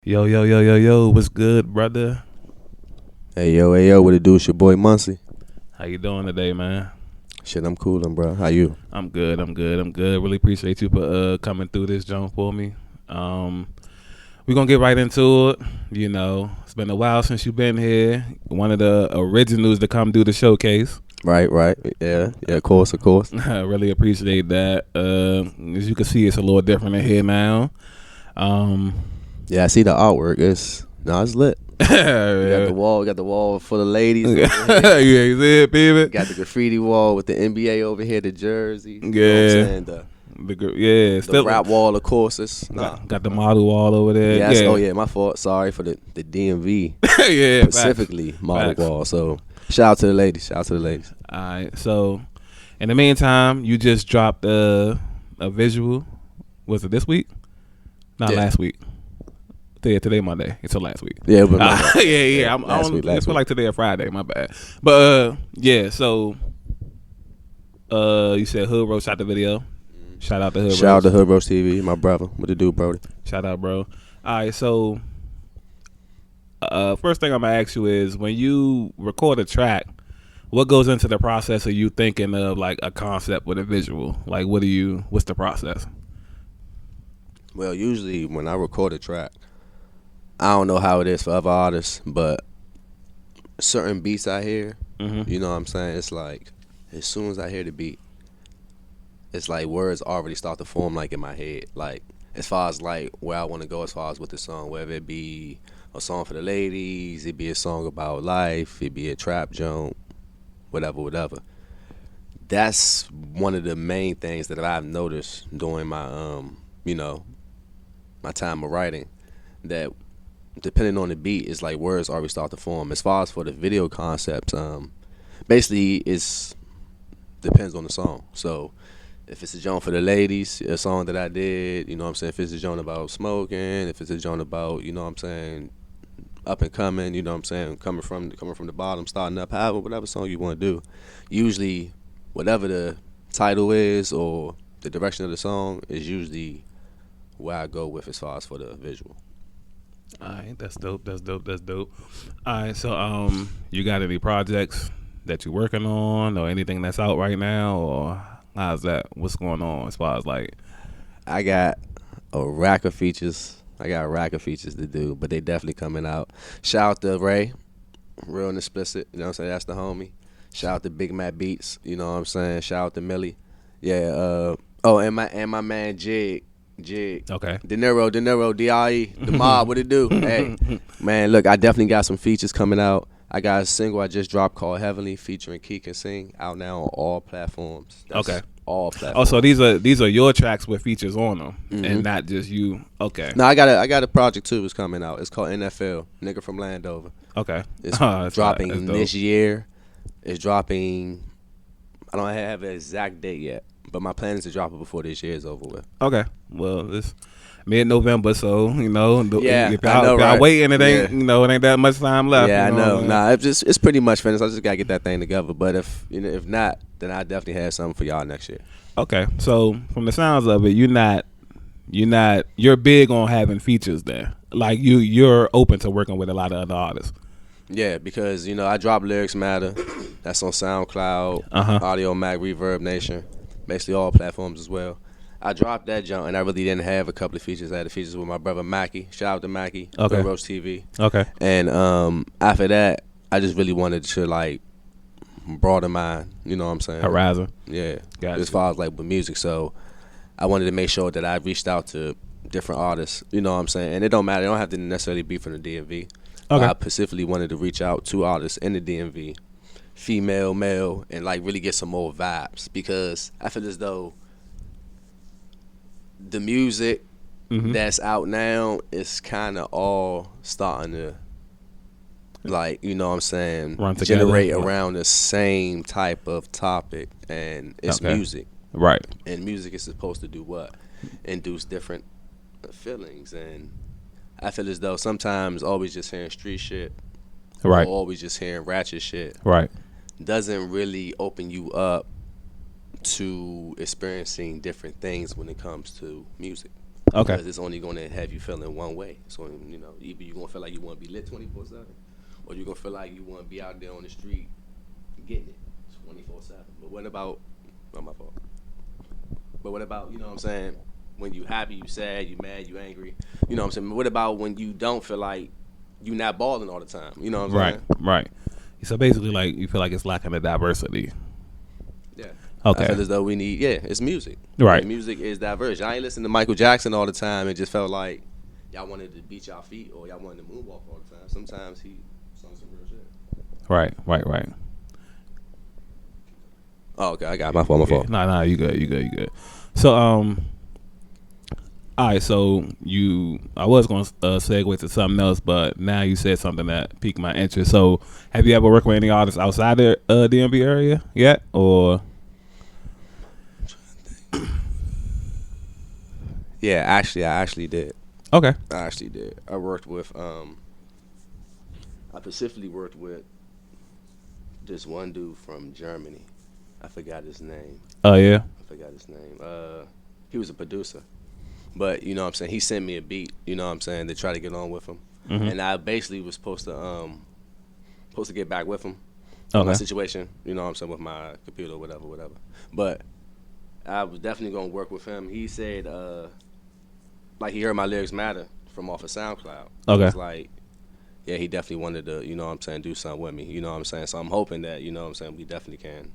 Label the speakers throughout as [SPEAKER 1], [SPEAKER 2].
[SPEAKER 1] Yo, yo, yo, yo, yo, what's good, brother?
[SPEAKER 2] Hey yo, what it do? It's your boy Muncy.
[SPEAKER 1] How you doing today, man?
[SPEAKER 2] Shit, I'm coolin', bro. How you?
[SPEAKER 1] I'm good, I'm good, I'm good. Really appreciate you for coming through this jump for me. We're gonna get right into it. You know, it's been a while since you've been here. One of the originals to come do the showcase.
[SPEAKER 2] Right. Yeah, of course.
[SPEAKER 1] I really appreciate that. As you can see, it's a little different in here now.
[SPEAKER 2] Yeah, I see the artwork. It's lit.
[SPEAKER 1] Yeah.
[SPEAKER 2] Got the wall for the ladies. Over
[SPEAKER 1] Yeah,
[SPEAKER 2] here.
[SPEAKER 1] you see it, baby.
[SPEAKER 2] Got the graffiti wall with the NBA over here, the jersey.
[SPEAKER 1] Yeah.
[SPEAKER 2] You know what I'm saying? The
[SPEAKER 1] Still
[SPEAKER 2] rap wall, of course.
[SPEAKER 1] got the model wall over there.
[SPEAKER 2] Yes.
[SPEAKER 1] Yeah.
[SPEAKER 2] Oh yeah, my fault. Sorry for the DMV
[SPEAKER 1] Yeah,
[SPEAKER 2] specifically
[SPEAKER 1] facts.
[SPEAKER 2] model
[SPEAKER 1] Facts.
[SPEAKER 2] wall. So shout out to the ladies.
[SPEAKER 1] All right. So, in the meantime, you just dropped a visual. Was it this week? Not
[SPEAKER 2] Yeah.
[SPEAKER 1] last week. Today Monday. It's last week.
[SPEAKER 2] Yeah, but
[SPEAKER 1] yeah.
[SPEAKER 2] Last week.
[SPEAKER 1] It's like today or Friday. My bad. But yeah. So, you said Hood Roast shot the video. Shout out to Hood Roast.
[SPEAKER 2] Shout out to Hood Roast TV, my brother. What it do, Brody?
[SPEAKER 1] Shout out, bro. All right. So, first thing I'm gonna ask you is when you record a track, what goes into the process of you thinking of like a concept with a visual? Like, what's the process?
[SPEAKER 2] Well, usually when I record a track, I don't know how it is for other artists, but certain beats I hear,
[SPEAKER 1] Mm-hmm.
[SPEAKER 2] you know what I'm saying? It's like, as soon as I hear the beat, it's like words already start to form like in my head. Like, as far as like where I want to go as far as with the song, whether it be a song for the ladies, it be a song about life, it be a trap joint, whatever. That's one of the main things that I've noticed during my, my time of writing, that depending on the beat, it's like words already start to form. As far as for the video concepts, basically it's depends on the song. So if it's a joint for the ladies, a song that I did, you know what I'm saying, if it's a joint about smoking, if it's a joint about, you know what I'm saying, up and coming, you know what I'm saying, coming from the bottom, starting up, however, whatever song you want to do. Usually whatever the title is or the direction of the song is usually where I go with as far as for the visual.
[SPEAKER 1] All right, that's dope. All right, so you got any projects that you're working on, or anything that's out right now, or how's that? What's going on as far as like?
[SPEAKER 2] I got a rack of features. To do, but they definitely coming out. Shout out to Ray, real and explicit. You know what I'm saying? That's the homie. Shout out to Big Matt Beats. You know what I'm saying? Shout out to Millie. Yeah. And my man Jig.
[SPEAKER 1] Okay.
[SPEAKER 2] De Niro, DIE, the mob. What it do? Hey, man, look, I definitely got some features coming out. I got a single I just dropped called Heavenly featuring Key Can Sing, out now on all platforms.
[SPEAKER 1] Okay.
[SPEAKER 2] All platforms.
[SPEAKER 1] Oh, so these are your tracks with features on them, and not just you. Okay.
[SPEAKER 2] No, I got a project too. It's coming out. It's called NFL. Nigga from Landover.
[SPEAKER 1] Okay.
[SPEAKER 2] It's
[SPEAKER 1] That's
[SPEAKER 2] dropping
[SPEAKER 1] dope.
[SPEAKER 2] this year. It's dropping. I don't have an exact date yet, but my plan is to drop it before this year is over with.
[SPEAKER 1] Okay. Well, it's mid-November, so you know.
[SPEAKER 2] Yeah,
[SPEAKER 1] if
[SPEAKER 2] I
[SPEAKER 1] y'all,
[SPEAKER 2] know,
[SPEAKER 1] if y'all
[SPEAKER 2] right?
[SPEAKER 1] waiting, it ain't
[SPEAKER 2] Yeah.
[SPEAKER 1] it ain't that much time left.
[SPEAKER 2] Yeah,
[SPEAKER 1] you
[SPEAKER 2] I know.
[SPEAKER 1] man.
[SPEAKER 2] Nah, it's pretty much finished. I just gotta get that thing together. But if not, then I definitely have something for y'all next year.
[SPEAKER 1] Okay, so from the sounds of it, you're big on having features there. Like you're open to working with a lot of other artists.
[SPEAKER 2] Yeah, because I drop Lyrics Matter. That's on SoundCloud, Audio Mac, Reverb Nation, basically all platforms as well. I dropped that junk, and I really didn't have a couple of features. I had the features with my brother Mackie. Shout out to Mackie,
[SPEAKER 1] Okay.
[SPEAKER 2] Roach TV.
[SPEAKER 1] Okay.
[SPEAKER 2] And after that, I just really wanted to like broaden my, you know what I'm saying?
[SPEAKER 1] Horizon.
[SPEAKER 2] Yeah.
[SPEAKER 1] Gotcha.
[SPEAKER 2] As far as like with music, so I wanted to make sure that I reached out to different artists. You know what I'm saying? And it don't matter. It don't have to necessarily be from the DMV.
[SPEAKER 1] Okay.
[SPEAKER 2] I specifically wanted to reach out to artists in the DMV, female, male, and like really get some more vibes, because I feel as though the music that's out now is kind of all starting to, like, you know what I'm saying,
[SPEAKER 1] Run together.
[SPEAKER 2] generate around the same type of topic, and it's
[SPEAKER 1] Okay.
[SPEAKER 2] music.
[SPEAKER 1] Right.
[SPEAKER 2] And music is supposed to do what? Induce different feelings. And I feel as though sometimes always just hearing street shit,
[SPEAKER 1] Right.
[SPEAKER 2] or always just hearing ratchet shit,
[SPEAKER 1] Right.
[SPEAKER 2] doesn't really open you up to experiencing different things when it comes to music.
[SPEAKER 1] Okay.
[SPEAKER 2] because it's only going to have you feeling one way. So either you're gonna feel like you want to be lit 24/7, or you're gonna feel like you want to be out there on the street getting it 24/7. But what about? Not my fault. But what about, what I'm saying, when you happy, you sad, you mad, you angry, you know what I'm saying? What about when you don't feel like you not balling all the time? You know what I'm saying?
[SPEAKER 1] Right. So basically, like, you feel like it's lacking the diversity.
[SPEAKER 2] Yeah.
[SPEAKER 1] Okay.
[SPEAKER 2] I feel as though we need, it's music.
[SPEAKER 1] Right.
[SPEAKER 2] And music is diverse. I ain't listening to Michael Jackson all the time. It just felt like y'all wanted to beat y'all feet or y'all wanted to moonwalk all the time. Sometimes he sung some real shit.
[SPEAKER 1] Right.
[SPEAKER 2] Oh, okay. I got my fault.
[SPEAKER 1] Nah, you good. So, all right, so I was going to segue to something else, but now you said something that piqued my interest. So, have you ever worked with any artists outside the DMV area yet, or?
[SPEAKER 2] Yeah, I actually did.
[SPEAKER 1] Okay.
[SPEAKER 2] I actually did. I worked with, I specifically worked with this one dude from Germany. I forgot his name.
[SPEAKER 1] Oh, yeah?
[SPEAKER 2] I forgot his name. He was a producer. But, you know what I'm saying, he sent me a beat, you know what I'm saying, to try to get on with him.
[SPEAKER 1] Mm-hmm.
[SPEAKER 2] And I basically was supposed to get back with him on my situation, you know what I'm saying, with my computer or whatever. But I was definitely going to work with him. He said, like, he heard my lyrics matter from off of SoundCloud.
[SPEAKER 1] Okay.
[SPEAKER 2] It was like, yeah, he definitely wanted to, you know what I'm saying, do something with me, you know what I'm saying. So I'm hoping that, you know what I'm saying, we definitely can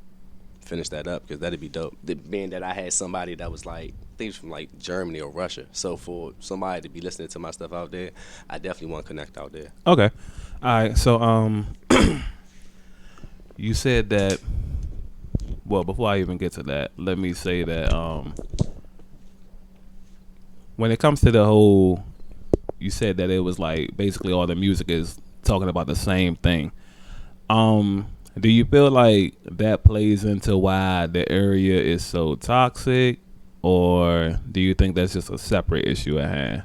[SPEAKER 2] finish that up, because that'd be dope. Being that I had somebody that was like, I think it was from like Germany or Russia. So for somebody to be listening to my stuff out there, I definitely want to connect out there.
[SPEAKER 1] Okay. All right. So, you said that. Well, before I even get to that, let me say that when it comes to the whole, you said that it was like basically all the music is talking about the same thing. Do you feel like that plays into why the area is so toxic, or do you think that's just a separate issue at hand?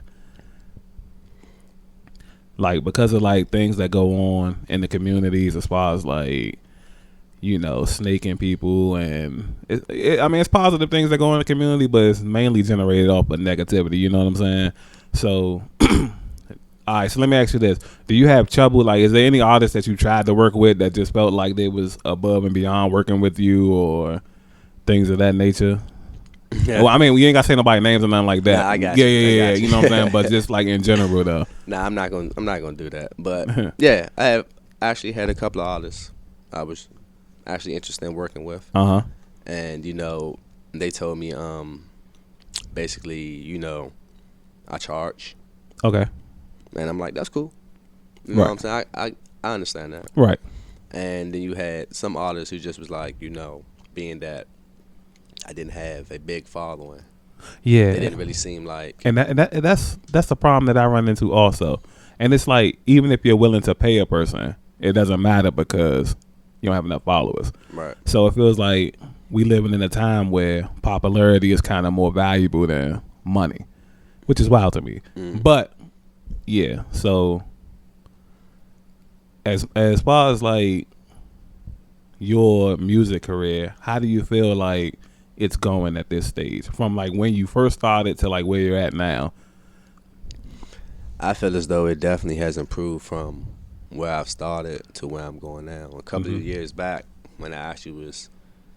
[SPEAKER 1] Like, because of like things that go on in the communities as far as like, snaking people, and I mean, it's positive things that go on in the community, but it's mainly generated off of negativity. You know what I'm saying? So, all right. So let me ask you this: do you have trouble? Like, is there any artists that you tried to work with that just felt like they was above and beyond working with you, or things of that nature? Yeah. Well, I mean, we ain't got to say nobody's names or nothing like that.
[SPEAKER 2] Nah, I got you.
[SPEAKER 1] Yeah. You know what I'm saying? But just like in general, though.
[SPEAKER 2] Nah, I'm not gonna do that. But yeah, I have actually had a couple of artists I was actually interested in working with. And they told me basically, I charge.
[SPEAKER 1] Okay.
[SPEAKER 2] And I'm like, that's cool. You know what I'm saying? I understand that.
[SPEAKER 1] Right.
[SPEAKER 2] And then you had some artists who just was like, being that I didn't have a big following.
[SPEAKER 1] Yeah.
[SPEAKER 2] It didn't really seem like.
[SPEAKER 1] And that's the problem that I run into also. And it's like, even if you're willing to pay a person, it doesn't matter because you don't have enough followers.
[SPEAKER 2] Right.
[SPEAKER 1] So it feels like we living in a time where popularity is kind of more valuable than money, which is wild to me. But yeah, so as far as like your music career, how do you feel like it's going at this stage, from like when you first started to like where you're at now?
[SPEAKER 2] I feel as though it definitely has improved from where I've started to where I'm going now. A couple of years back, when I actually was,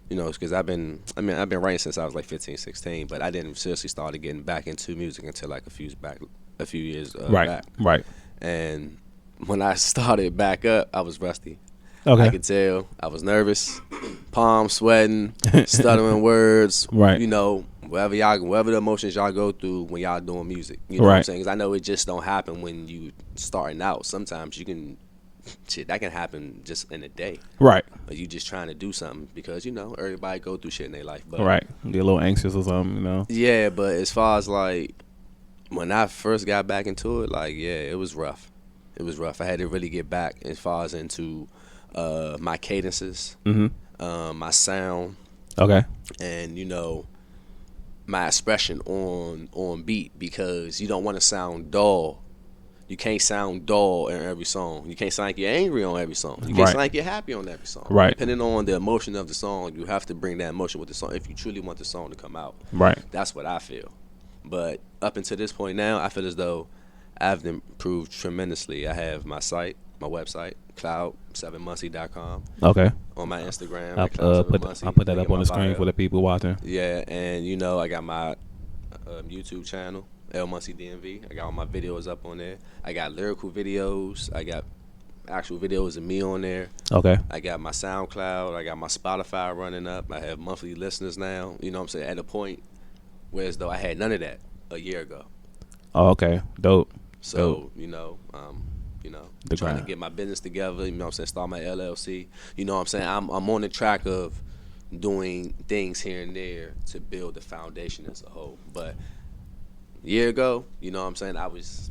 [SPEAKER 2] because I've been writing since I was like 15, 16, but I didn't seriously start getting back into music until like a few years back.
[SPEAKER 1] Right.
[SPEAKER 2] And when I started back up, I was rusty.
[SPEAKER 1] Okay.
[SPEAKER 2] I could tell. I was nervous, palms sweating, stuttering words.
[SPEAKER 1] Right.
[SPEAKER 2] Whatever the emotions y'all go through when y'all doing music. You know what I'm saying? Because I know it just don't happen when you starting out. Sometimes that can happen just in a day.
[SPEAKER 1] Right.
[SPEAKER 2] Or you just trying to do something because, everybody go through shit in their life. But,
[SPEAKER 1] right. Get a little anxious or something,
[SPEAKER 2] Yeah, but as far as like when I first got back into it, like, yeah, it was rough. It was rough. I had to really get back as far as into my cadences, my sound.
[SPEAKER 1] Okay.
[SPEAKER 2] And, my expression on beat, because you don't want to sound dull. You can't sound dull in every song. You can't sound like you're angry on every song. You can't sound like you're happy on every song.
[SPEAKER 1] Right.
[SPEAKER 2] Depending on the emotion of the song, you have to bring that emotion with the song if you truly want the song to come out.
[SPEAKER 1] Right.
[SPEAKER 2] That's what I feel. But up until this point now, I feel as though I've improved tremendously. I have my site, my website, cloud7muncy.com.
[SPEAKER 1] Okay.
[SPEAKER 2] On my Instagram,
[SPEAKER 1] I'll
[SPEAKER 2] at cloud7muncy.
[SPEAKER 1] I'll put that
[SPEAKER 2] Link
[SPEAKER 1] up
[SPEAKER 2] in
[SPEAKER 1] on
[SPEAKER 2] my
[SPEAKER 1] the screen
[SPEAKER 2] bio.
[SPEAKER 1] for the people watching.
[SPEAKER 2] Yeah, and I got my YouTube channel, L Muncy DMV. I got all my videos up on there. I got lyrical videos. I got actual videos of me on there.
[SPEAKER 1] Okay.
[SPEAKER 2] I got my SoundCloud. I got my Spotify running up. I have monthly listeners now. You know what I'm saying? At a point where as though I had none of that a year ago.
[SPEAKER 1] Oh, okay. Dope.
[SPEAKER 2] So,
[SPEAKER 1] Dope.
[SPEAKER 2] The trying
[SPEAKER 1] grind.
[SPEAKER 2] to get my business together, you know what I'm saying, start my LLC. You know what I'm saying? I'm on the track of doing things here and there to build the foundation as a whole. But a year ago, you know what I'm saying, I was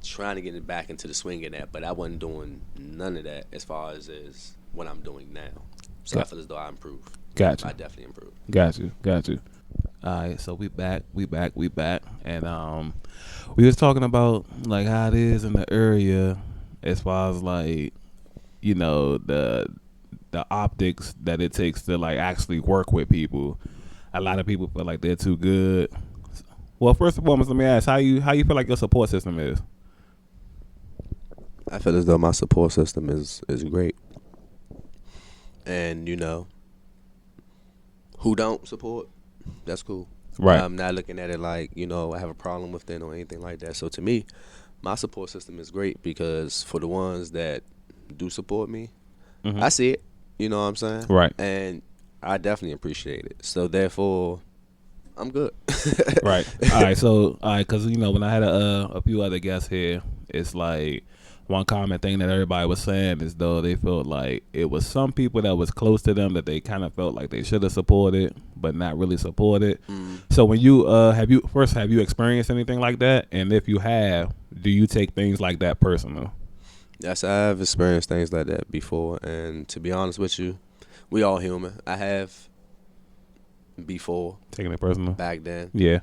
[SPEAKER 2] trying to get it back into the swing of that, but I wasn't doing none of that as far as what I'm doing now. So I feel as though I improved.
[SPEAKER 1] Gotcha.
[SPEAKER 2] I definitely improved.
[SPEAKER 1] Got you. All right, so we back, and we was talking about like how it is in the area as far as like, the optics that it takes to like actually work with people. A lot of people feel like they're too good. Well, first of all, let me ask how you feel like your support system is.
[SPEAKER 2] I feel as though my support system is great. And who don't support, that's cool.
[SPEAKER 1] Right.
[SPEAKER 2] I'm not looking at it like, I have a problem with it or anything like that. So to me, my support system is great because for the ones that do support me, I see it. You know what I'm saying?
[SPEAKER 1] Right.
[SPEAKER 2] And I definitely appreciate it. So therefore, I'm good.
[SPEAKER 1] Right. All right, because when I had a few other guests here, it's like one common thing that everybody was saying is though they felt like it was some people that was close to them that they kind of felt like they should have supported but not really supported. So when you have you experienced anything like that, and if you have, do you take things like that personal?
[SPEAKER 2] Yes, I've experienced things like that before, and to be honest with you, we all human. I have before
[SPEAKER 1] Taking it personal.
[SPEAKER 2] back then.
[SPEAKER 1] Yeah.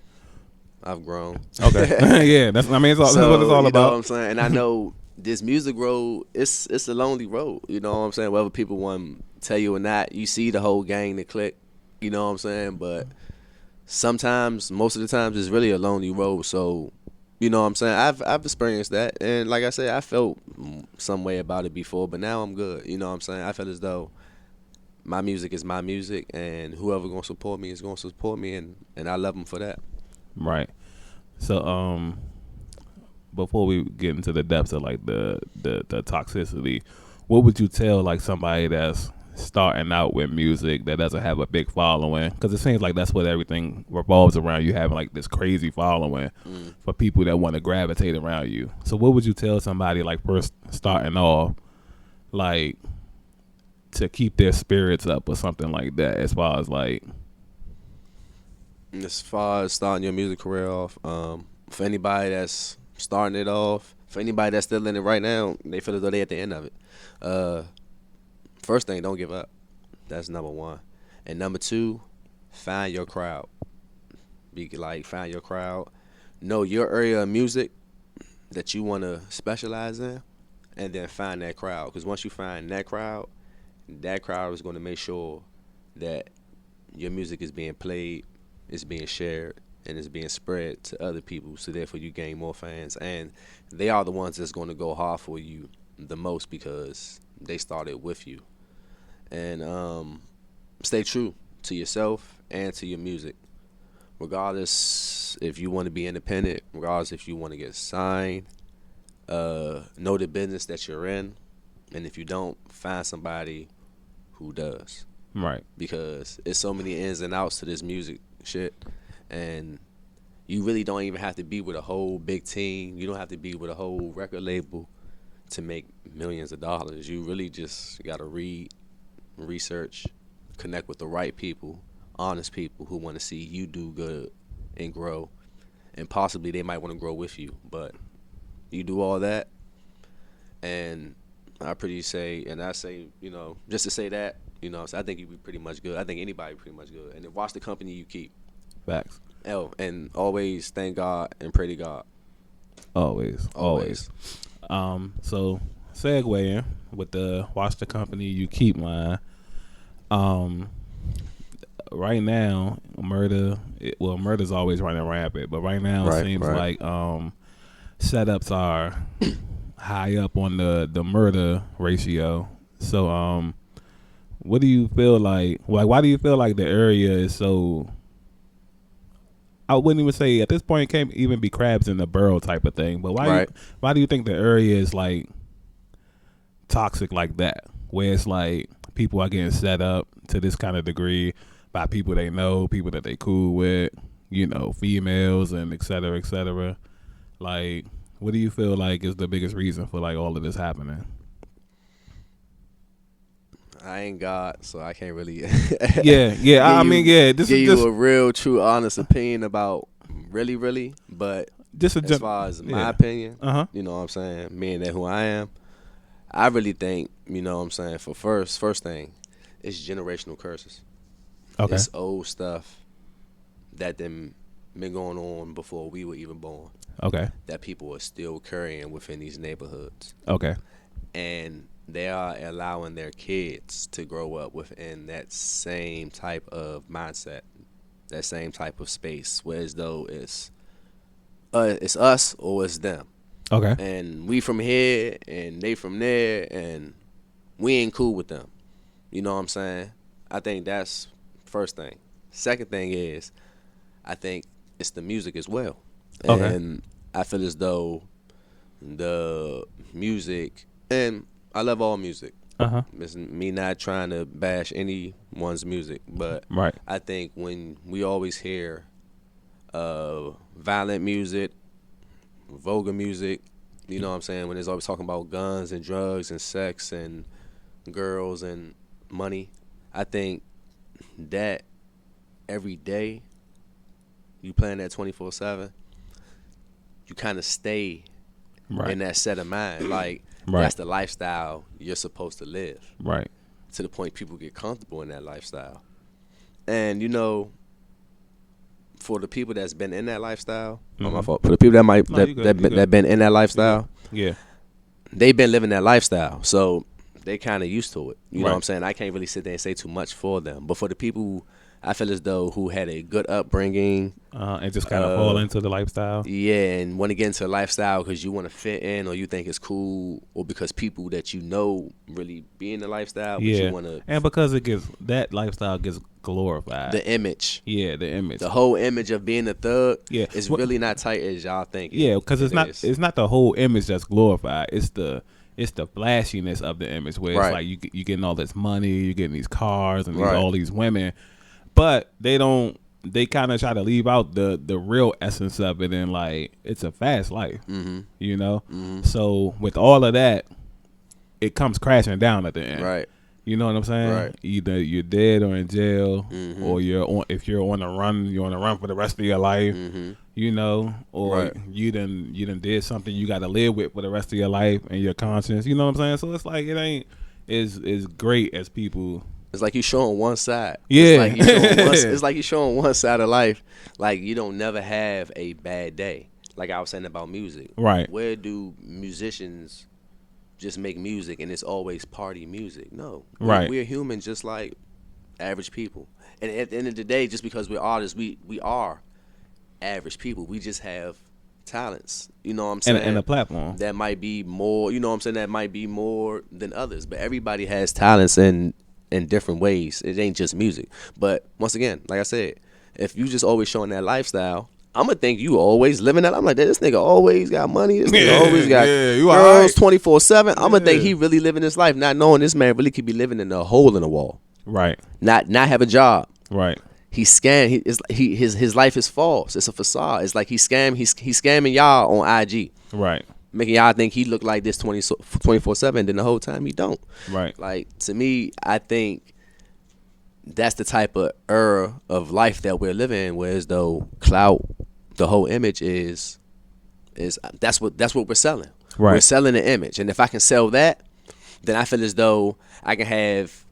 [SPEAKER 2] I've grown.
[SPEAKER 1] Okay. Yeah, that's what it's all
[SPEAKER 2] So,
[SPEAKER 1] about.
[SPEAKER 2] You know what I'm saying? And I know this music road, it's a lonely road. You know what I'm saying? Whether people want to tell you or not, you see the whole gang that click. You know what I'm saying? But sometimes, most of the times, it's really a lonely road. So, you know what I'm saying? I've experienced that. And like I said, I felt some way about it before, but now I'm good. You know what I'm saying? I feel as though my music is my music, and whoever going to support me is going to support me, and I love them for that.
[SPEAKER 1] Right. So, before we get into the depths of like the toxicity, what would you tell like somebody that's starting out with music that doesn't have a big following? Because it seems like that's what everything revolves around, you having like this crazy following for people that want to gravitate around you. So what would you tell somebody like first starting off, like to keep their spirits up or something like that, as far as like
[SPEAKER 2] starting your music career off, for anybody that's starting it off, for anybody that's still in it right now, they feel as though they're at the end of it. First thing, don't give up. That's number one. And number two, find your crowd. Find your crowd. Know your area of music that you want to specialize in, and then find that crowd. Because once you find that crowd is going to make sure that your music is being played, it's being shared, and it's being spread to other people. So therefore, you gain more fans. And they are the ones that's going to go hard for you the most because they started with you. And stay true to yourself and to your music. Regardless if you want to be independent, regardless if you want to get signed, know the business that you're in. And if you don't, find somebody who does.
[SPEAKER 1] right.
[SPEAKER 2] Because it's so many ins and outs to this music shit. And you really don't even have to be with a whole big team. You don't have to be with a whole record label to make millions of dollars. You really just got to read, research, connect with the right people, honest people who want to see you do good and grow. And possibly they might want to grow with you. But you do all that, and I say, just to say that, so I think you'd be pretty much good. I think anybody pretty much good. And then watch the company you keep.
[SPEAKER 1] Facts.
[SPEAKER 2] And always thank God and pray to God.
[SPEAKER 1] Always. So segue in with the watch the company you keep line. right now, murder's always running rampant, but right now it seems like setups are high up on the murder ratio. So what do you feel like why do you feel like the area is so, I wouldn't even say at this point it can't even be crabs in the barrel type of thing, but why do you think the area is like toxic like that, where it's like people are getting set up to this kind of degree by people they know, people that they cool with, females and et cetera, et cetera. Like, what do you feel like is the biggest reason for like all of this happening?
[SPEAKER 2] I ain't God, so I can't really.
[SPEAKER 1] This
[SPEAKER 2] give
[SPEAKER 1] is
[SPEAKER 2] you
[SPEAKER 1] just
[SPEAKER 2] a real, true, honest opinion about really, but
[SPEAKER 1] just
[SPEAKER 2] as far as my opinion, you know what I'm saying, me and that who I am, I really think, you know what I'm saying, for first thing, it's generational curses.
[SPEAKER 1] Okay.
[SPEAKER 2] It's old stuff that been going on before we were even born.
[SPEAKER 1] Okay.
[SPEAKER 2] That people are still carrying within these neighborhoods.
[SPEAKER 1] Okay.
[SPEAKER 2] And they are allowing their kids to grow up within that same type of mindset, that same type of space, whereas though it's us or it's them.
[SPEAKER 1] Okay.
[SPEAKER 2] And we from here and they from there, and we ain't cool with them. You know what I'm saying? I think that's first thing. Second thing is, I think it's the music as well.
[SPEAKER 1] Okay.
[SPEAKER 2] And I feel as though the music, and I love all music. It's me not trying to bash anyone's music, but I think when we always hear violent music, vulgar music, you know what I'm saying, when it's always talking about guns and drugs and sex and girls and money, I think that every day you playing that 24/7, you kind of stay in that set of mind. Like, that's the lifestyle you're supposed to live. Right. To the point people get comfortable in that lifestyle. And, for the people that's been in that lifestyle, not my fault. For the people that been in that lifestyle, they've been living that lifestyle. So they kind of used to it. You know what I'm saying? I can't really sit there and say too much for them. But for the people, I feel as though, who had a good upbringing,
[SPEAKER 1] and just kind of fall into the lifestyle.
[SPEAKER 2] Yeah, and want to get into a lifestyle because you want to fit in, or you think it's cool, or because people that really be in the lifestyle. But you want to,
[SPEAKER 1] and because that lifestyle gets glorified.
[SPEAKER 2] The image.
[SPEAKER 1] Yeah, the image.
[SPEAKER 2] The whole image of being a thug is really not tight as y'all think.
[SPEAKER 1] Yeah, because it's not the whole image that's glorified. It's the flashiness of the image, where it's like you getting all this money, you getting these cars and all these women. But they kind of try to leave out the real essence of it, and like, it's a fast life, So with all of that, it comes crashing down at the end, right? You know what I'm saying? Right. Either you're dead or in jail, or if you're on the run, you're on the run for the rest of your life, or you done did something you got to live with for the rest of your life and your conscience. You know what I'm saying? So it's like, it ain't as great as people.
[SPEAKER 2] It's like you showing one side.
[SPEAKER 1] Yeah.
[SPEAKER 2] It's like you showing one side of life. Like, you don't never have a bad day. Like I was saying about music. Right. Where do musicians just make music and it's always party music? No. We're human just like average people. And at the end of the day, just because we're artists, we are average people. We just have talents. You know what I'm saying?
[SPEAKER 1] And a platform.
[SPEAKER 2] That might be more, you know what I'm saying, that might be more than others. But everybody has talents in different ways. It ain't just music. But once again, like I said, if you just always showing that lifestyle, I'm gonna think you always living that. I'm like, this nigga always got money. This nigga always got girls 24/7. I'm gonna think he really living this life, not knowing this man really could be living in a hole in the wall. Right. Not have a job. Right. He scam. His life is false. It's a facade. It's like he's scamming y'all on IG. Right. Making y'all think he look like this 24/7, then the whole time he don't. Right. Like, to me, I think that's the type of era of life that we're living in, whereas though clout, the whole image is that's what we're selling. Right. We're selling the image, and if I can sell that, then I feel as though I can have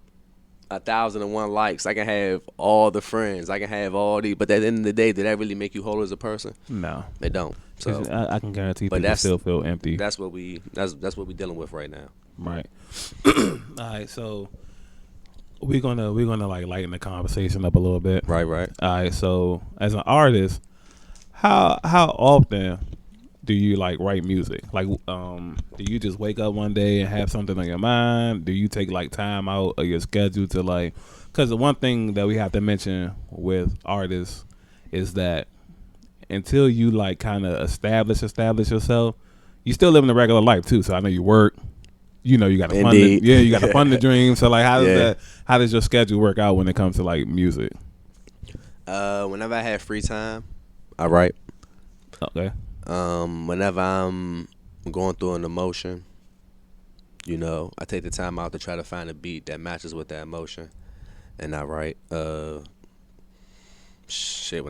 [SPEAKER 2] 1,001 likes. I can have all the friends. I can have all the. But at the end of the day, did that really make you whole as a person? No, it don't. So
[SPEAKER 1] I can guarantee people still feel empty.
[SPEAKER 2] That's what we dealing with right now.
[SPEAKER 1] Right. All right. So we're gonna like lighten the conversation up a little bit.
[SPEAKER 2] Right, right.
[SPEAKER 1] All right. So as an artist, how often do you like write music? Like, do you just wake up one day and have something on your mind? Do you take like time out of your schedule to like? Because the one thing that we have to mention with artists is that until you like kind of establish yourself, you still living a regular life too. So I know you work. You know you got to fund it. Yeah, you got to fund the dream. So like, how does that? How does your schedule work out when it comes to like music?
[SPEAKER 2] Whenever I have free time, I write.
[SPEAKER 1] Okay.
[SPEAKER 2] Whenever I'm going through an emotion, I take the time out to try to find a beat that matches with that emotion, and I write. When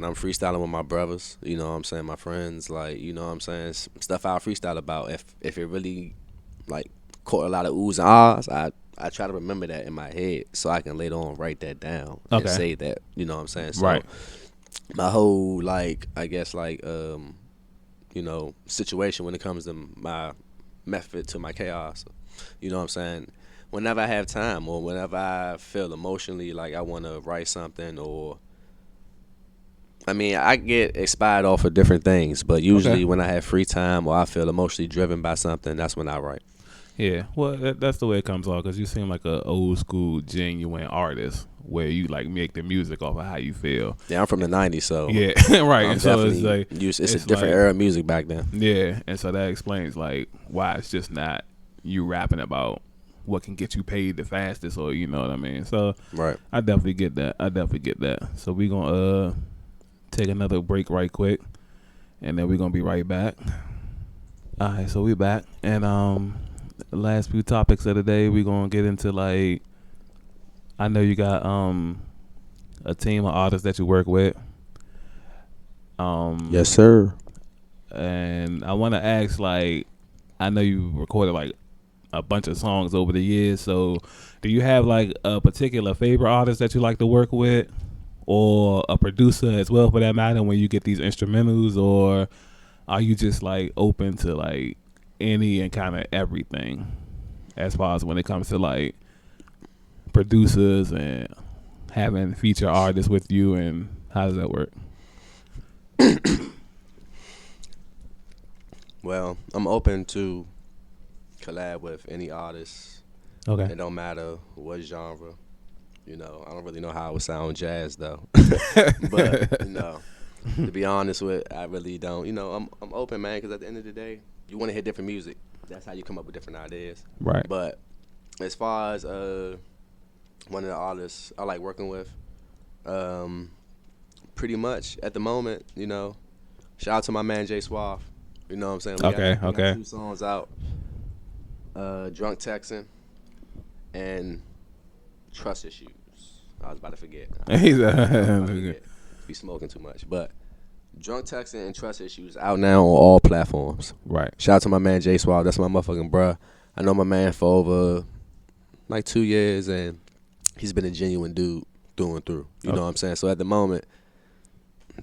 [SPEAKER 2] I'm freestyling with my brothers, my friends, like, stuff I'll freestyle about. If it really, like, caught a lot of oohs and ahs, I try to remember that in my head so I can later on write that down and say that, So
[SPEAKER 1] right.
[SPEAKER 2] My whole, like, I guess, like, situation when it comes to my method to my chaos, whenever I have time or whenever I feel emotionally like I want to write something or I get inspired off of different things, but usually when I have free time or I feel emotionally driven by something, that's when I write.
[SPEAKER 1] Yeah, well, that's the way it comes off because you seem like an old school, genuine artist where you like make the music off of how you feel.
[SPEAKER 2] Yeah, I'm from the '90s, so
[SPEAKER 1] yeah, right. And so it's like
[SPEAKER 2] it's a different era of music back then.
[SPEAKER 1] Yeah, and so that explains like why it's just not you rapping about what can get you paid the fastest, or you know what I mean. So
[SPEAKER 2] right,
[SPEAKER 1] I definitely get that. So we gonna take another break right quick, and then we're gonna be right back. All right, so we back, and the last few topics of the day, we're gonna get into like, I know you got a team of artists that you work with.
[SPEAKER 2] Yes, sir.
[SPEAKER 1] And I want to ask, like, I know you recorded like a bunch of songs over the years. So, do you have like a particular favorite artist that you like to work with, or a producer as well, for that matter, when you get these instrumentals, or are you just like open to like any and kind of everything as far as when it comes to like producers and having feature artists with you, and how does that work?
[SPEAKER 2] Well, I'm open to collab with any artist.
[SPEAKER 1] Okay.
[SPEAKER 2] It don't matter what genre. I don't really know how I would sound jazz though. But to be honest with, I really don't. I'm open, man, because at the end of the day, you want to hear different music. That's how you come up with different ideas.
[SPEAKER 1] Right.
[SPEAKER 2] But as far as one of the artists I like working with, pretty much at the moment, shout out to my man Jay Suave. You know what I'm saying? We got 2 songs out. Drunk Texan and Trust Issues. I was about to forget. Be smoking too much. But Drunk Texan and Trust Issues out now on all platforms.
[SPEAKER 1] Right.
[SPEAKER 2] Shout out to my man Jay Suave. That's my motherfucking bruh. I know my man for over like 2 years, and he's been a genuine dude through and through. You know what I'm saying? So at the moment,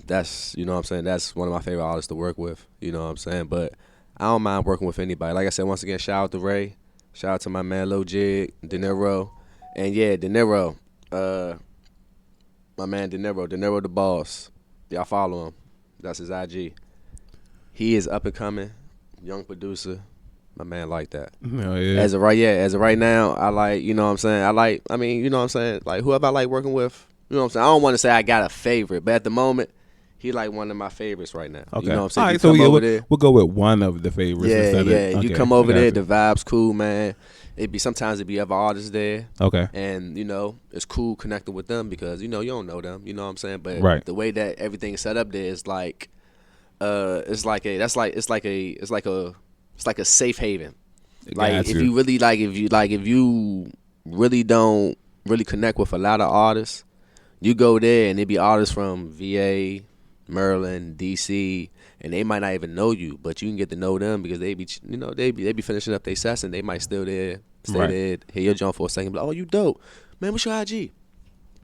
[SPEAKER 2] that's, that's one of my favorite artists to work with. You know what I'm saying? But I don't mind working with anybody. Like I said, once again, shout out to Ray. Shout out to my man Lil Jig, De Niro. And yeah, De Niro. My man De Niro the boss. Y'all follow him. That's his IG. He is up and coming, young producer. My man like that.
[SPEAKER 1] Oh, yeah.
[SPEAKER 2] As of right now, I like, like whoever I like working with, you know what I'm saying? I don't want to say I got a favorite, but at the moment, he like one of my favorites right now.
[SPEAKER 1] Okay.
[SPEAKER 2] You know what I'm saying?
[SPEAKER 1] All right, so we'll go with one of the favorites.
[SPEAKER 2] Yeah. You come over there, the vibe's cool, man. Sometimes it be other artists there.
[SPEAKER 1] Okay.
[SPEAKER 2] And, it's cool connecting with them because, you don't know them. You know what I'm saying? But
[SPEAKER 1] right.
[SPEAKER 2] The way that everything is set up there is like, it's like a safe haven. Like if you really don't really connect with a lot of artists, you go there and it be artists from VA, Maryland, DC, and they might not even know you, but you can get to know them because they be finishing up their sets and they might stay there, hear your jump for a second, be like, oh, you dope, man, what's your IG?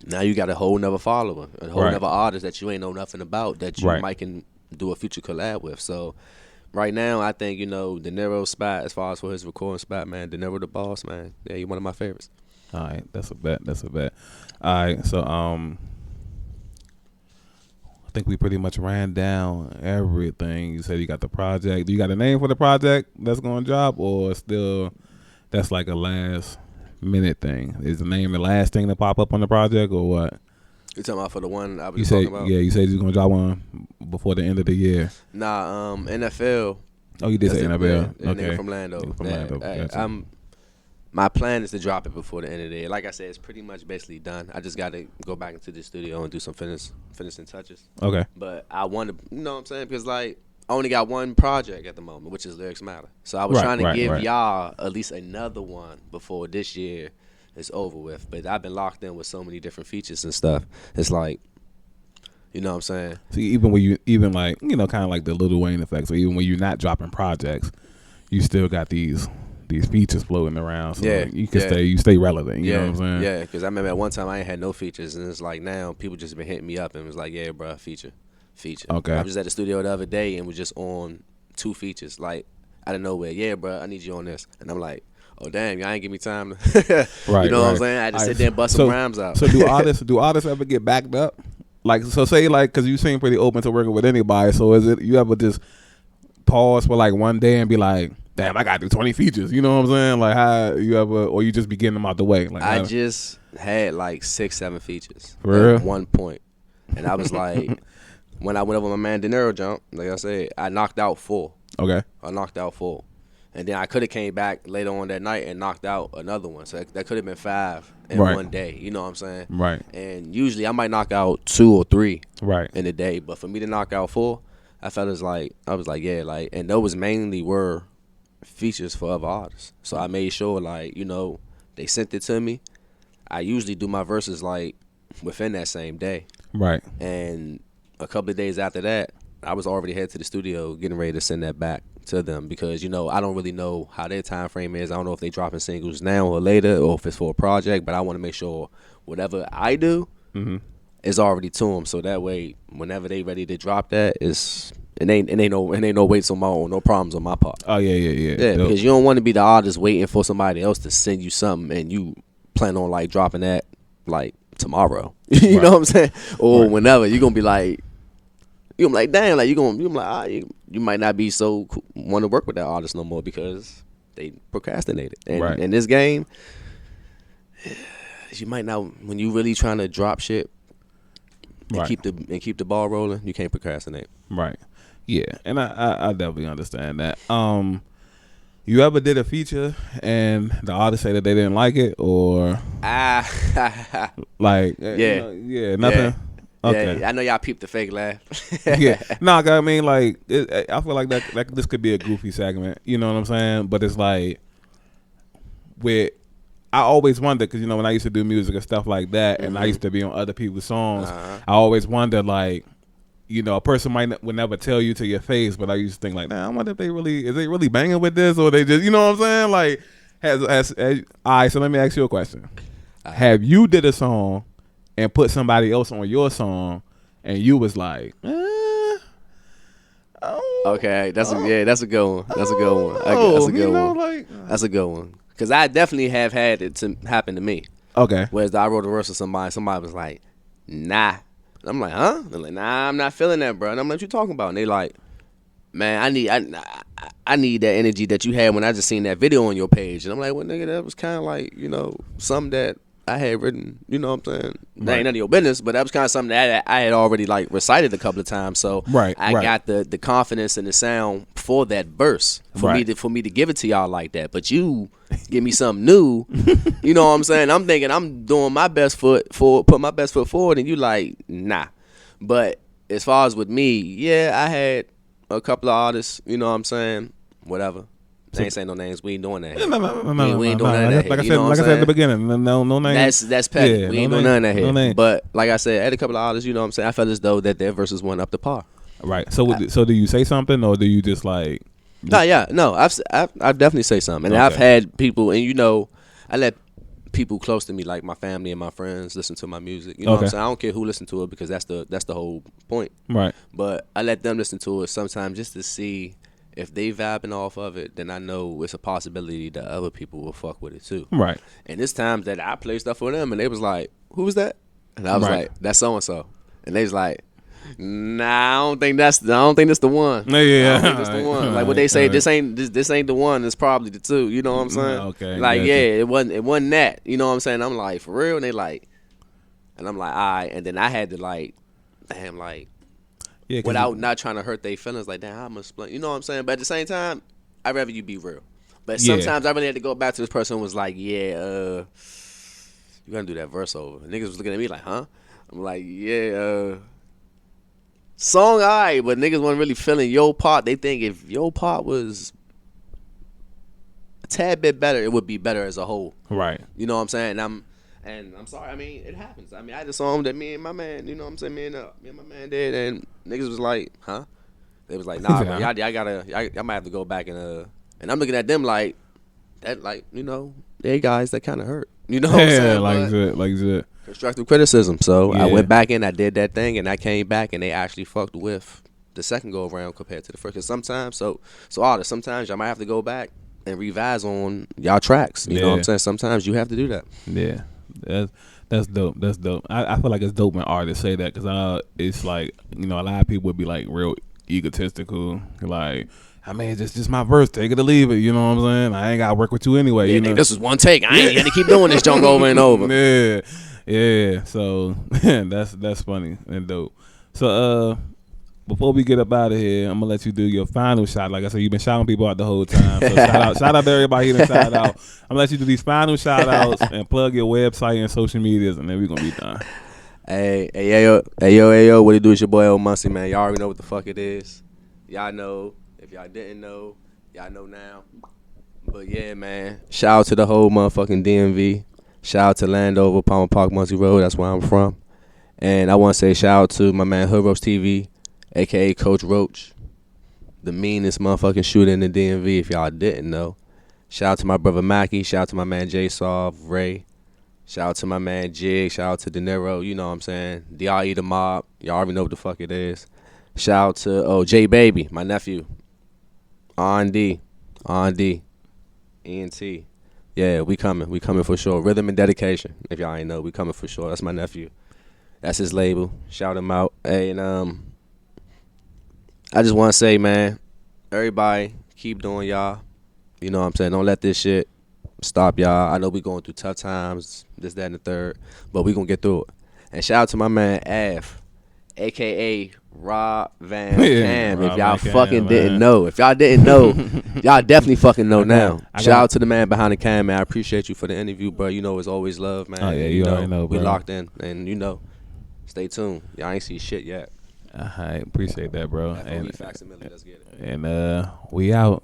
[SPEAKER 2] Now you got a whole nother follower, a whole nother artist that you ain't know nothing about that you might can do a future collab with. So right now, I think, De Niro's spot, as far as for his recording spot, man, De Niro the boss, man. Yeah, you're one of my favorites.
[SPEAKER 1] All right, that's a bet. That's a bet. All right, so I think we pretty much ran down everything. You said you got the project. Do you got a name for the project that's going to drop, or still that's like a last minute thing? Is the name the last thing to pop up on the project, or what?
[SPEAKER 2] You talking about for the one I was
[SPEAKER 1] You
[SPEAKER 2] talking
[SPEAKER 1] said
[SPEAKER 2] about?
[SPEAKER 1] yeah. You said you're going to drop one before the end of the year.
[SPEAKER 2] Nah, NFL.
[SPEAKER 1] Oh, you did say NFL.
[SPEAKER 2] Yeah,
[SPEAKER 1] Okay.
[SPEAKER 2] nigga from Lando.
[SPEAKER 1] From Lando. Gotcha.
[SPEAKER 2] My plan is to drop it before the end of the year. Like I said, it's pretty much basically done. I just got to go back into the studio and do some finishing touches.
[SPEAKER 1] Okay.
[SPEAKER 2] But I want to, you know what I'm saying? Because, like, I only got one project at the moment, which is Lyrics Matter. So I was trying to give y'all at least another one before this year is over with. But I've been locked in with so many different features and stuff. It's like, you know what I'm saying?
[SPEAKER 1] See, even when you, like, you know, kind of like the Lil Wayne effect. So even when you're not dropping projects, you still got these features floating around, so
[SPEAKER 2] yeah,
[SPEAKER 1] you can stay relevant. You know what I'm saying?
[SPEAKER 2] Yeah, because I remember at one time I ain't had no features, and it's like now people just been hitting me up and was like, "Yeah, bro, feature."
[SPEAKER 1] Okay.
[SPEAKER 2] I was just at the studio the other day and was just on 2 features, like out of nowhere. Yeah, bro, I need you on this, and I'm like, "Oh damn, y'all ain't give me time to."
[SPEAKER 1] Right.
[SPEAKER 2] You know what I'm saying? I just sit there and bust some rhymes out.
[SPEAKER 1] So do artists ever get backed up? Like, so say like, because you seem pretty open to working with anybody. So is it you ever just pause for like one day and be like, damn, I got to do 20 features. You know what I'm saying? Like, how you ever, or you just be getting them out the way? Like,
[SPEAKER 2] I just had like 6-7 features
[SPEAKER 1] For
[SPEAKER 2] at
[SPEAKER 1] real?
[SPEAKER 2] one point, and I was like, when I went over my man De Niro jump, like I said, I knocked out 4.
[SPEAKER 1] Okay.
[SPEAKER 2] I knocked out 4, and then I could have came back later on that night and knocked out another one. So that could have been 5 in one day. You know what I'm saying?
[SPEAKER 1] Right.
[SPEAKER 2] And usually I might knock out 2 or 3
[SPEAKER 1] in
[SPEAKER 2] a day, but for me to knock out 4, I felt as like I was like, yeah, like, and those mainly were features for other artists. So I made sure, like, you know, they sent it to me. I usually do my verses like within that same day.
[SPEAKER 1] Right.
[SPEAKER 2] And a couple of days after that, I was already headed to the studio getting ready to send that back to them because, you know, I don't really know how their time frame is. I don't know if they dropping singles now or later or if it's for a project, but I want to make sure whatever I do is already to them. So that way, whenever they ready to drop that, it ain't no weights on my own, no problems on my part.
[SPEAKER 1] Oh yeah.
[SPEAKER 2] Yeah, because you don't want to be the artist waiting for somebody else to send you something and you plan on like dropping that like tomorrow. You know what I'm saying? Or whenever you're gonna be like, damn, like you might not be so want to work with that artist no more because they procrastinated. And in this game, you might not, when you really trying to drop shit and keep the ball rolling, you can't procrastinate.
[SPEAKER 1] Right. Yeah, and I definitely understand that. You ever did a feature and the artist say that they didn't like it, or like nothing?
[SPEAKER 2] Yeah.
[SPEAKER 1] Okay.
[SPEAKER 2] Yeah, I know y'all peeped the fake laugh.
[SPEAKER 1] Yeah, no, I mean, like, I feel like that this could be a goofy segment. You know what I'm saying? But it's like, I always wonder because, you know, when I used to do music and stuff like that, and I used to be on other people's songs, I always wonder, like, you know, a person would never tell you to your face, but I used to think like, nah, I wonder if is they really banging with this, or they just, you know what I'm saying? Like, all right, so let me ask you a question. Have you did a song and put somebody else on your song, and you was like,
[SPEAKER 2] okay, that's a good one. That's a good one. That's a good one. That's a good one. Because I definitely have had it to happen to me.
[SPEAKER 1] Okay.
[SPEAKER 2] Whereas I wrote a verse of somebody was like, nah. I'm like, huh? They're like, nah, I'm not feeling that, bro. And I'm like, what you talking about? And they like, man, I need that energy that you had when I just seen that video on your page. And I'm like, well, nigga, that was kind of like, you know, something that I had written, you know what I'm saying? That ain't none of your business, but that was kind of something that I had already like recited a couple of times. So I got the confidence and the sound for that verse for me to give it to y'all like that. But you give me something new, you know what I'm saying? I'm thinking I'm doing my best foot forward, put my best foot forward, and you like, nah. But as far as with me, yeah, I had a couple of artists, you know what I'm saying? Whatever. They ain't saying no names. We ain't doing that. We ain't doing none of that.
[SPEAKER 1] Like I said at the beginning, no names.
[SPEAKER 2] That's petty.
[SPEAKER 1] Yeah,
[SPEAKER 2] we ain't doing none of that here. But like I said, I had a couple of artists, you know what I'm saying? I felt as though that their verses went up to par.
[SPEAKER 1] Right. So do you say something, or do you just like?
[SPEAKER 2] No. I've definitely say something, and I've had people, and you know, I let people close to me, like my family and my friends, listen to my music. You know what I'm saying? I don't care who listen to it because that's the whole point.
[SPEAKER 1] Right.
[SPEAKER 2] But I let them listen to it sometimes just to see if they vibing off of it, then I know it's a possibility that other people will fuck with it too.
[SPEAKER 1] Right.
[SPEAKER 2] And it's times that I play stuff for them, and they was like, "Who was that?" And I was
[SPEAKER 1] Right.
[SPEAKER 2] like, "That's so and so." And they was like, "Nah, I don't think that's the one.
[SPEAKER 1] Yeah.
[SPEAKER 2] I don't think that's the one." Like what they say,
[SPEAKER 1] Right.
[SPEAKER 2] this ain't the one. It's probably the two. You know what I'm saying?
[SPEAKER 1] Okay,
[SPEAKER 2] Like
[SPEAKER 1] gotcha.
[SPEAKER 2] yeah, it wasn't that. You know what I'm saying? I'm like for real, and they like, and I'm like, all right. And then I had to like, damn, like.
[SPEAKER 1] Yeah, 'cause
[SPEAKER 2] Without not trying to hurt their feelings, like damn, I'm explain. You know what I'm saying? But at the same time, I'd rather you be real. But
[SPEAKER 1] Yeah.
[SPEAKER 2] sometimes I really had to go back to this person who was like, yeah, you gonna do that verse over. Niggas was looking at me like, huh? I'm like, yeah, song alright, but niggas wasn't really feeling your part. They think if your part was a tad bit better, it would be better as a whole.
[SPEAKER 1] Right.
[SPEAKER 2] You know what I'm saying? And I'm sorry. I mean, it happens. I mean, I had a song that me and my man, you know what I'm saying, me and my man did, and niggas was like, huh? They was like, nah, bro, y'all might have to go back and I'm looking at them like that, like you know, they guys that kind of hurt. You know what I'm saying?
[SPEAKER 1] Like that.
[SPEAKER 2] Constructive criticism. So I
[SPEAKER 1] Yeah.
[SPEAKER 2] went back in, I did that thing, and I came back, and they actually fucked with the second go around compared to the first. Cause sometimes, sometimes y'all might have to go back and revise on y'all tracks. You know what I'm saying? Sometimes you have to do that.
[SPEAKER 1] Yeah. That's dope. That's dope. I feel like it's dope when artists say that because it's like, you know, a lot of people would be like real egotistical, like, I mean, it's just my verse, take it or leave it. You know what I'm saying? I ain't got to work with you anyway.
[SPEAKER 2] Yeah,
[SPEAKER 1] you know?
[SPEAKER 2] nigga, this was one take. I ain't gonna keep doing this junk over and over.
[SPEAKER 1] Yeah. So that's funny and dope. So before we get up out of here, I'm gonna let you do your final shot. Like I said, you've been shouting people out the whole time. So shout out to everybody here. Shout out. I'm gonna let you do these final shout outs and plug your website and social medias, and then we're gonna be done.
[SPEAKER 2] Hey, yo, what it do? It's your boy, Muncy, man. Y'all already know what the fuck it is. Y'all know. If y'all didn't know, y'all know now. But yeah, man. Shout out to the whole motherfucking DMV. Shout out to Landover, Palmer Park, Muncy Road. That's where I'm from. And I want to say shout out to my man Hood Roach TV, a.k.a. Coach Roach, the meanest motherfucking shooter in the DMV, if y'all didn't know. Shout out to my brother Mackie. Shout out to my man J Saw, Ray. Shout out to my man Jig. Shout out to De Niro. You know what I'm saying? D.R.E. the Mob. Y'all already know what the fuck it is. Shout out to, J Baby, my nephew. R&D. ENT. Yeah, we coming. We coming for sure. Rhythm and Dedication. If y'all ain't know, we coming for sure. That's my nephew. That's his label. Shout him out. Hey, and I just want to say, man, everybody keep doing y'all. You know what I'm saying? Don't let this shit stop y'all. I know we going through tough times, this, that, and the third, but we going to get through it. And shout out to my man, Av, a.k.a. Rob Van Cam. If y'all fucking didn't know. If y'all didn't know, y'all definitely fucking know now. Shout out to the man behind the cam, man. I appreciate you for the interview, bro. You know it's always love, man.
[SPEAKER 1] Oh, yeah, you already know, bro.
[SPEAKER 2] We locked in, and you know, stay tuned. Y'all ain't see shit yet.
[SPEAKER 1] I appreciate that, bro.
[SPEAKER 2] FOE Facsimile, let's get it.
[SPEAKER 1] And we out.